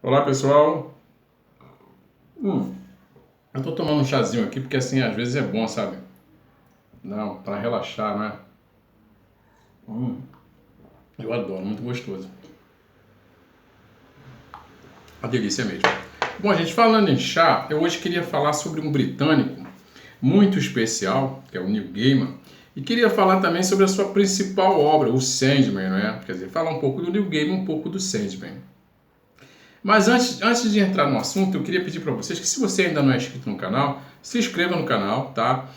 Olá, pessoal. Eu tô tomando um chazinho aqui porque assim, às vezes é bom, sabe? Não, para relaxar, né? Eu adoro, muito gostoso. Uma delícia mesmo. Bom, gente, falando em chá, eu hoje queria falar sobre um britânico muito especial, que é o Neil Gaiman, e queria falar também sobre a sua principal obra, o Sandman, né? Quer dizer, falar um pouco do Neil Gaiman, um pouco do Sandman. Mas antes de entrar no assunto, eu queria pedir para vocês que se você ainda não é inscrito no canal, se inscreva no canal, tá?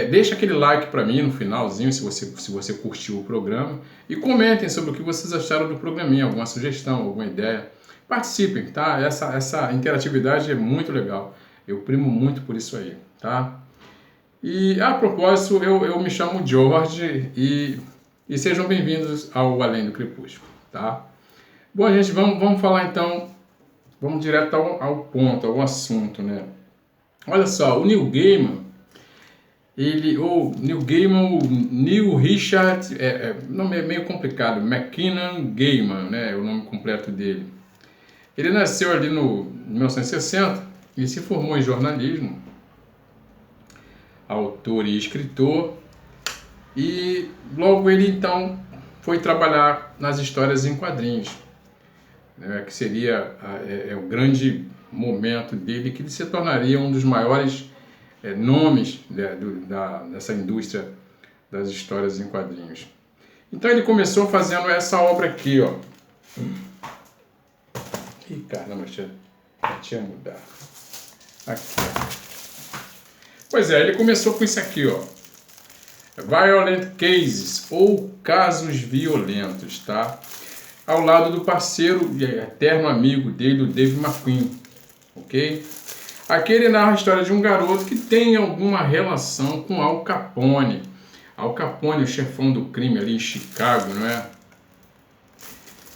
Deixa aquele like para mim no finalzinho, se você curtiu o programa. E comentem sobre o que vocês acharam do programinha, alguma sugestão, alguma ideia. Participem, tá? Essa interatividade é muito legal. Eu primo muito por isso aí, tá? E a propósito, eu me chamo George e sejam bem-vindos ao Além do Crepúsculo, tá? Bom, gente, vamos falar então. Vamos direto ao ponto, ao assunto, né? Olha só, o Neil Gaiman, o Neil Richard, o nome é meio complicado, McKinnon Gaiman, né? É o nome completo dele. Ele nasceu ali no 1960 e se formou em jornalismo, autor e escritor, e logo ele então foi trabalhar nas histórias em quadrinhos, né, que seria o grande momento dele, que ele se tornaria um dos maiores nomes, né, dessa indústria das histórias em quadrinhos. Então ele começou fazendo essa obra aqui, ó. Ih, caramba, tinha mudado. Aqui, ó. Pois é, ele começou com isso aqui, ó. Violent Cases, ou Casos Violentos, tá? Ao lado do parceiro e eterno amigo dele, o Dave McQueen, ok? Aqui ele narra a história de um garoto que tem alguma relação com Al Capone. Al Capone, o chefão do crime ali em Chicago, não é?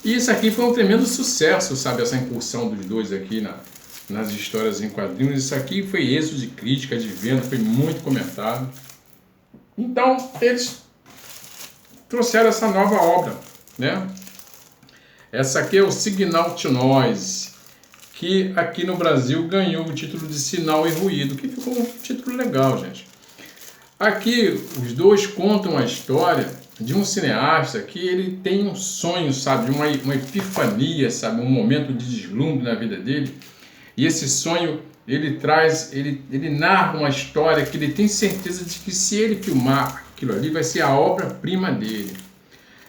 E isso aqui foi um tremendo sucesso, sabe? Essa incursão dos dois aqui nas histórias em quadrinhos. Isso aqui foi êxito de crítica, de venda, foi muito comentado. Então, eles trouxeram essa nova obra, né? Essa aqui é o Signal to Noise, que aqui no Brasil ganhou o título de Sinal e Ruído, que ficou um título legal, gente. Aqui os dois contam a história de um cineasta que ele tem um sonho, sabe, uma epifania, sabe, um momento de deslumbre na vida dele. E esse sonho ele narra uma história que ele tem certeza de que se ele filmar aquilo ali vai ser a obra-prima dele.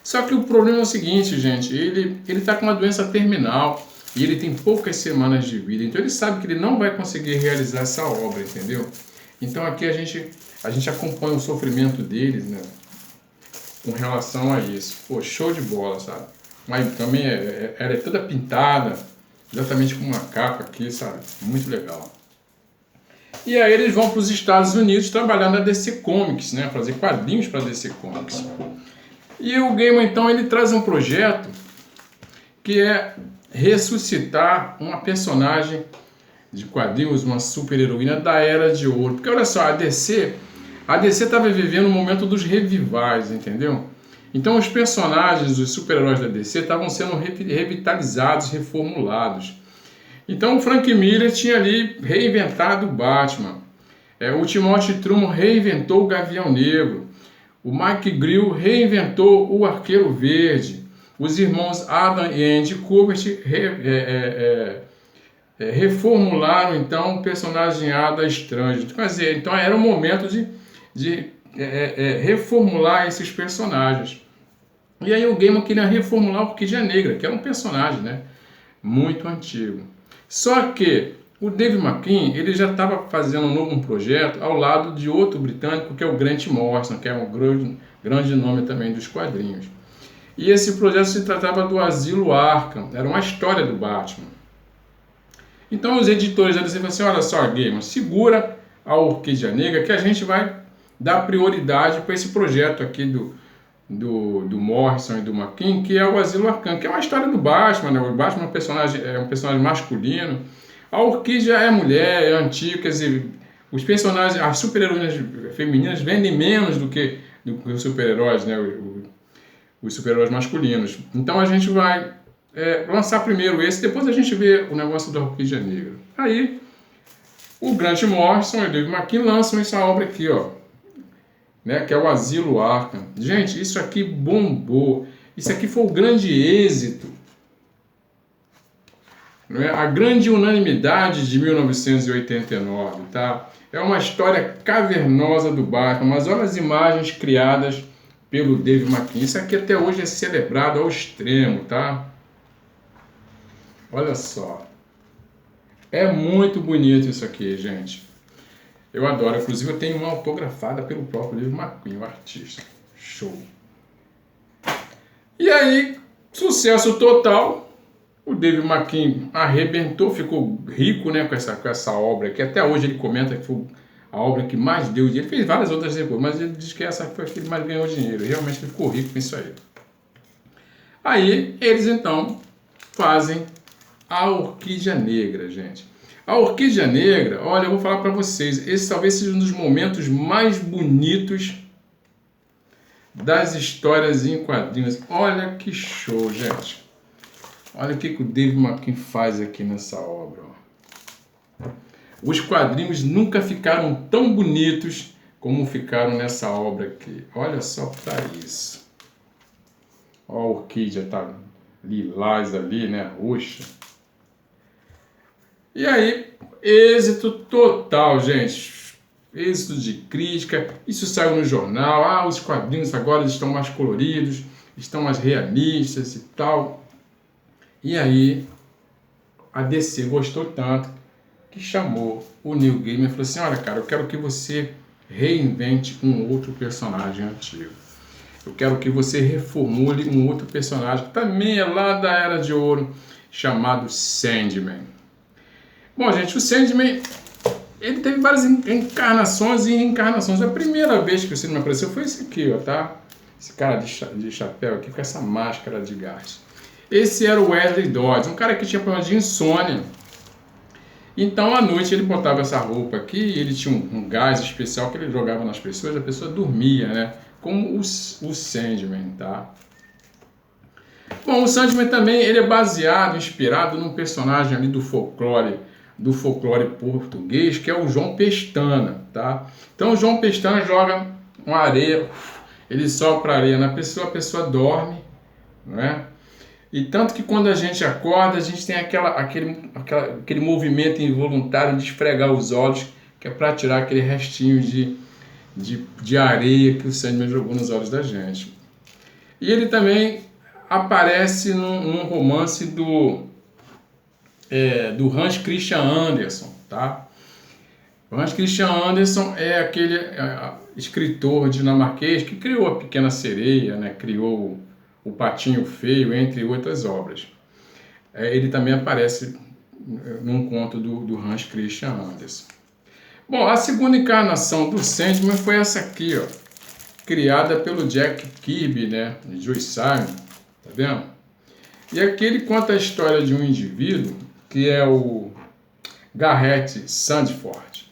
Só que o problema é o seguinte, gente, ele está com uma doença terminal e ele tem poucas semanas de vida, então ele sabe que ele não vai conseguir realizar essa obra, entendeu? Então aqui a gente acompanha o sofrimento deles, né, com relação a isso. Pô, show de bola, sabe? Mas também ela é toda pintada, exatamente com um macaco aqui, sabe? Muito legal. E aí eles vão para os Estados Unidos trabalhar na DC Comics, né, fazer quadrinhos para a DC Comics. E o Gaiman, então, ele traz um projeto que é ressuscitar uma personagem de quadrinhos, uma super-heroína da Era de Ouro. Porque, olha só, a DC estava vivendo um momento dos revivais, entendeu? Então, os personagens, os super-heróis da DC estavam sendo revitalizados, reformulados. Então, o Frank Miller tinha ali reinventado o Batman. O Timothy Truman reinventou o Gavião Negro. O Mike Grill reinventou o Arqueiro Verde. Os irmãos Adam e Andy Kubert reformularam então o personagem Ada Estranho. Quer dizer, então era o momento de reformular esses personagens. E aí o Gaiman queria reformular o Orquídea Negra, que era um personagem, né, muito antigo. Só que o Dave McKean, ele já estava fazendo um projeto ao lado de outro britânico, que é o Grant Morrison, que é um grande nome também dos quadrinhos. E esse projeto se tratava do Asilo Arkham, era uma história do Batman. Então os editores da DC falaram assim, olha só, Gaiman, segura a Orquídea Negra que a gente vai dar prioridade para esse projeto aqui do Morrison e do McKean, que é o Asilo Arkham, que é uma história do Batman, né? O Batman é um personagem masculino, a Orquídea é mulher, é antiga, quer dizer, os personagens, as super-heroínas femininas vendem menos do que os super-heróis, né? Os super-heróis masculinos. Então a gente vai lançar primeiro esse, depois a gente vê o negócio da Orquídea Negra. Aí, o Grant Morrison e o Dave McKean lançam essa obra aqui, ó, né, que é o Asilo Arkham. Gente, isso aqui bombou. Isso aqui foi o grande êxito, não é? A grande unanimidade de 1989, tá? É uma história cavernosa do Batman, mas olha as imagens criadas pelo Dave McKean. Isso aqui até hoje é celebrado ao extremo, tá? Olha só. É muito bonito isso aqui, gente. Eu adoro. Inclusive, eu tenho uma autografada pelo próprio Dave McKean, o artista. Show. E aí, sucesso total. O Dave McKean arrebentou, ficou rico, né, com essa obra, que até hoje ele comenta que foi a obra que mais deu dinheiro. Ele fez várias outras depois, mas ele diz que essa foi a que ele mais ganhou dinheiro. Realmente ele ficou rico com isso aí. Aí, eles então fazem a Orquídea Negra, gente. A Orquídea Negra, olha, eu vou falar para vocês, esse talvez seja um dos momentos mais bonitos das histórias em quadrinhos. Olha que show, gente. Olha o que o Dave McKean faz aqui nessa obra. Ó. Os quadrinhos nunca ficaram tão bonitos como ficaram nessa obra aqui. Olha só para isso. Ó, a orquídea tá lilás ali, né? Roxa. E aí, êxito total, gente. Êxito de crítica. Isso saiu no jornal. Ah, os quadrinhos agora estão mais coloridos, estão mais realistas e tal. E aí, a DC gostou tanto que chamou o Neil Gaiman e falou assim, olha, cara, eu quero que você reinvente um outro personagem antigo. Eu quero que você reformule um outro personagem que também é lá da Era de Ouro, chamado Sandman. Bom, gente, o Sandman, ele teve várias encarnações e reencarnações. A primeira vez que o Sandman apareceu foi esse aqui, ó, tá? Esse cara de chapéu aqui com essa máscara de gás. Esse era o Wesley Dodds, um cara que tinha problema de insônia. Então, à noite, ele botava essa roupa aqui e ele tinha um gás especial que ele jogava nas pessoas, a pessoa dormia, né? Como o Sandman, tá? Bom, o Sandman também, ele é baseado, inspirado num personagem ali do folclore português, que é o João Pestana, tá? Então, o João Pestana joga uma areia, ele sopra areia na pessoa, a pessoa dorme, não é? E tanto que quando a gente acorda, a gente tem aquele movimento involuntário de esfregar os olhos, que é para tirar aquele restinho de areia que o Sandman jogou nos olhos da gente. E ele também aparece num romance do Hans Christian Andersen, tá? O Hans Christian Andersen é aquele escritor dinamarquês que criou A Pequena Sereia, né? Criou O Patinho Feio, entre outras obras. Ele também aparece num conto do Hans Christian Andersen. Bom, a segunda encarnação do Sandman foi essa aqui, ó, criada pelo Jack Kirby, né, de Joe Simon, tá vendo? E aqui ele conta a história de um indivíduo que é o Garrett Sandford,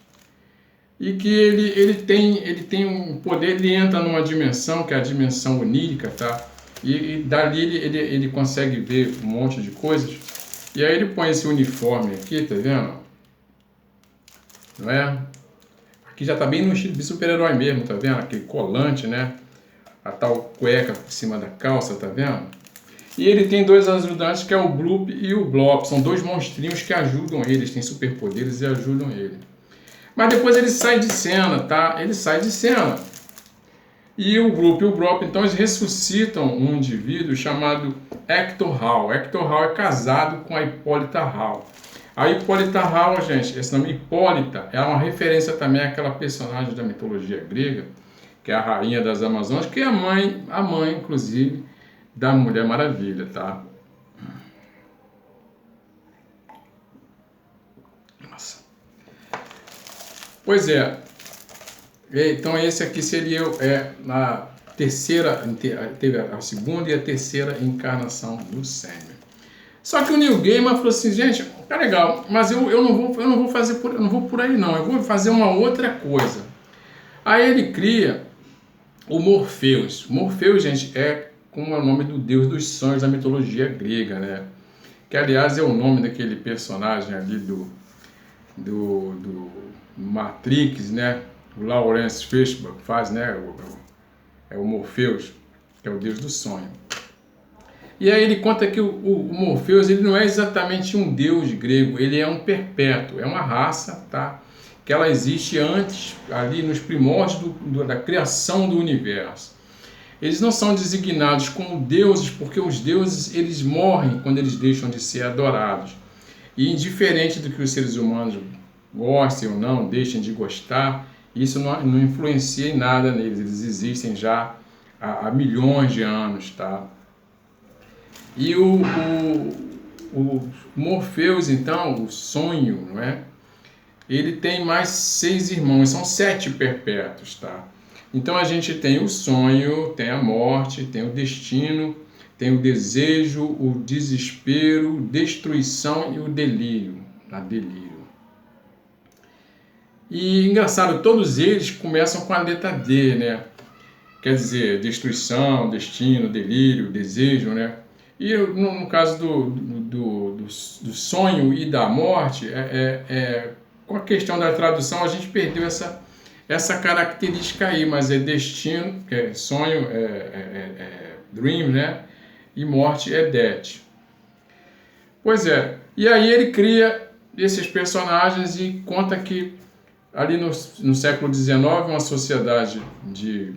e que ele tem um poder, ele entra numa dimensão que é a dimensão onírica, tá? E dali ele consegue ver um monte de coisas. E aí ele põe esse uniforme aqui, tá vendo? Não é? Aqui já tá bem no estilo de super-herói mesmo, tá vendo? Aquele colante, né? A tal cueca por cima da calça, tá vendo? E ele tem dois ajudantes, que é o Bloop e o Blop. São dois monstrinhos que ajudam ele, eles têm superpoderes e ajudam ele. Mas depois ele sai de cena, tá? Ele sai de cena. E o Bloop e o Blop, então, eles ressuscitam um indivíduo chamado Hector Hall. Hector Hall é casado com a Hipólita Hall. A Hipólita Hall, gente, esse nome Hipólita é uma referência também àquela personagem da mitologia grega, que é a rainha das Amazonas, que é a mãe, inclusive, da Mulher Maravilha, tá? Nossa. Pois é. Então esse aqui seria a terceira, teve a segunda e a terceira encarnação do Sandman. Só que o Neil Gaiman falou assim, gente, tá legal, mas eu não vou por aí não, eu vou fazer uma outra coisa. Aí ele cria o Morpheus. Morpheus, gente, é como é o nome do deus dos sonhos da mitologia grega, né? Que, aliás, é o nome daquele personagem ali do Matrix, né? O Lawrence Fishburne faz, né? É o Morpheus, que é o deus do sonho. E aí ele conta que o Morpheus, ele não é exatamente um deus grego, ele é um perpétuo, é uma raça, tá? Que ela existe antes, ali nos primórdios da criação do universo. Eles não são designados como deuses, porque os deuses, eles morrem quando eles deixam de ser adorados. E indiferente do que os seres humanos gostem ou não, deixem de gostar, isso não influencia em nada neles, eles existem já há milhões de anos, tá? E o Morpheus, então, o sonho, não é? Ele tem mais 6 irmãos, são 7 perpétuos, tá? Então a gente tem o sonho, tem a morte, tem o destino, tem o desejo, o desespero, destruição e o delírio, a delírio. E engraçado, todos eles começam com a letra D, né? Quer dizer, destruição, destino, delírio, desejo, né? E no caso do sonho e da morte, com a questão da tradução, a gente perdeu essa característica aí, mas é destino, que é sonho, dream, né? E morte é death. Pois é, e aí ele cria esses personagens e conta que ali no século XIX, uma sociedade de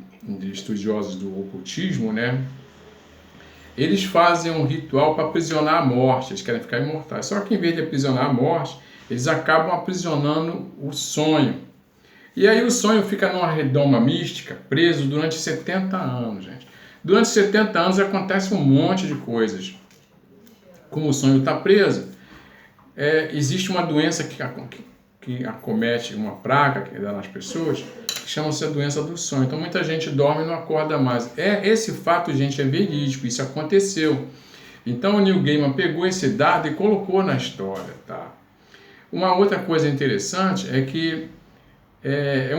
estudiosos do ocultismo, né? Eles fazem um ritual para aprisionar a morte, eles querem ficar imortais. Só que em vez de aprisionar a morte, eles acabam aprisionando o sonho. E aí o sonho fica numa redoma mística, preso durante 70 anos, gente. Durante 70 anos acontece um monte de coisas. Como o sonho está preso, existe uma doença que acomete, uma praga que dá nas pessoas, que chama-se a doença do sonho. Então muita gente dorme e não acorda mais. Esse fato, gente, é verídico, isso aconteceu. Então o Neil Gaiman pegou esse dado e colocou na história, tá? Uma outra coisa interessante é que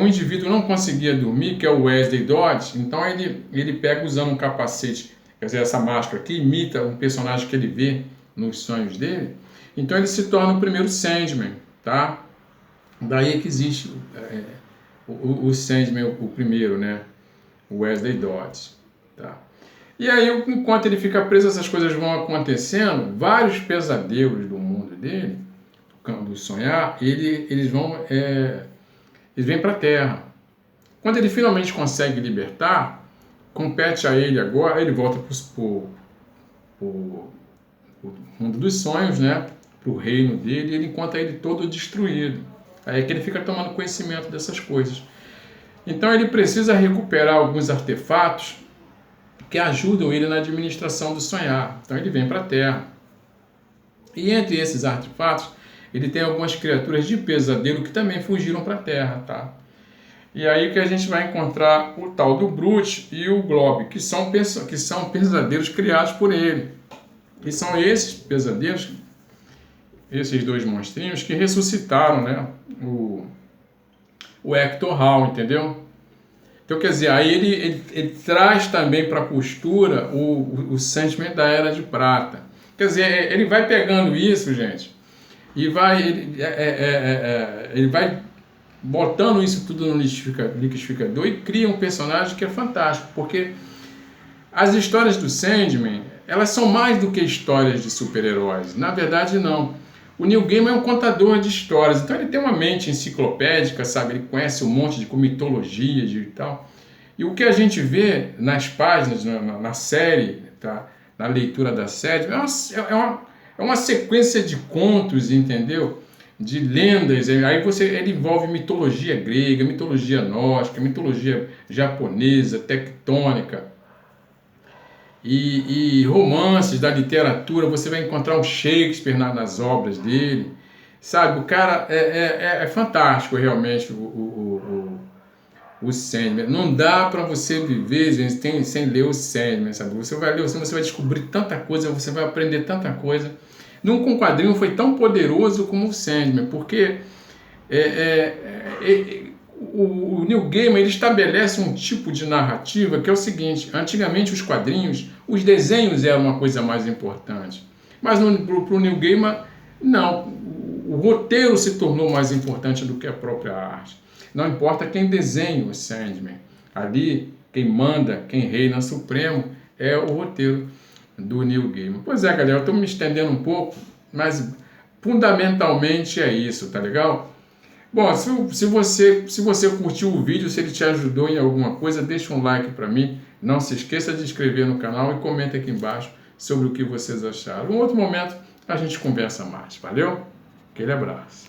um indivíduo não conseguia dormir, que é o Wesley Dodds, então ele pega usando um capacete, quer dizer, essa máscara que imita um personagem que ele vê nos sonhos dele, então ele se torna o primeiro Sandman, tá? Daí é que existe o Sandman, o primeiro, né? O Wesley Dodds, tá? E aí, enquanto ele fica preso, essas coisas vão acontecendo, vários pesadelos do mundo dele, do sonhar, eles vêm para a Terra. Quando ele finalmente consegue libertar, compete a ele agora, ele volta para o mundo dos sonhos, né? Para o reino dele, e ele encontra ele todo destruído. Aí é que ele fica tomando conhecimento dessas coisas. Então ele precisa recuperar alguns artefatos que ajudam ele na administração do sonhar. Então ele vem para a Terra. E entre esses artefatos, ele tem algumas criaturas de pesadelo que também fugiram para a Terra, tá? E aí que a gente vai encontrar o tal do Brute e o Globe, que são pesadelos criados por ele. E são esses pesadelos, esses dois monstrinhos, que ressuscitaram, né, o Hector Hall, entendeu? Então, quer dizer, aí ele traz também para a costura o Sandman da Era de Prata. Quer dizer, ele vai pegando isso, gente, e ele vai botando isso tudo no liquidificador e cria um personagem que é fantástico, porque as histórias do Sandman, elas são mais do que histórias de super-heróis. Na verdade, não. O Neil Gaiman é um contador de histórias, então ele tem uma mente enciclopédica, sabe? Ele conhece um monte de mitologia e tal. E o que a gente vê nas páginas, na série, tá? Na leitura da série, é uma sequência de contos, entendeu? De lendas. Aí ele envolve mitologia grega, mitologia nórdica, mitologia japonesa, tectônica. E romances da literatura, você vai encontrar um Shakespeare nas obras dele, sabe? O cara é fantástico realmente, o Sandman. Não dá para você viver, gente, sem ler o Sandman, sabe? Você vai ler, você vai descobrir tanta coisa, você vai aprender tanta coisa. Nunca um quadrinho foi tão poderoso como o Sandman, porque o Neil Gaiman ele estabelece um tipo de narrativa que é o seguinte: antigamente os quadrinhos, os desenhos eram uma coisa mais importante, mas para o Neil Gaiman, não, o roteiro se tornou mais importante do que a própria arte. Não importa quem desenha o Sandman, ali quem manda, quem reina supremo é o roteiro do Neil Gaiman. Pois é, galera, eu estou me estendendo um pouco, mas fundamentalmente é isso, tá legal? Bom, se você curtiu o vídeo, se ele te ajudou em alguma coisa, deixa um like para mim. Não se esqueça de se inscrever no canal e comenta aqui embaixo sobre o que vocês acharam. Em outro momento a gente conversa mais. Valeu? Aquele abraço.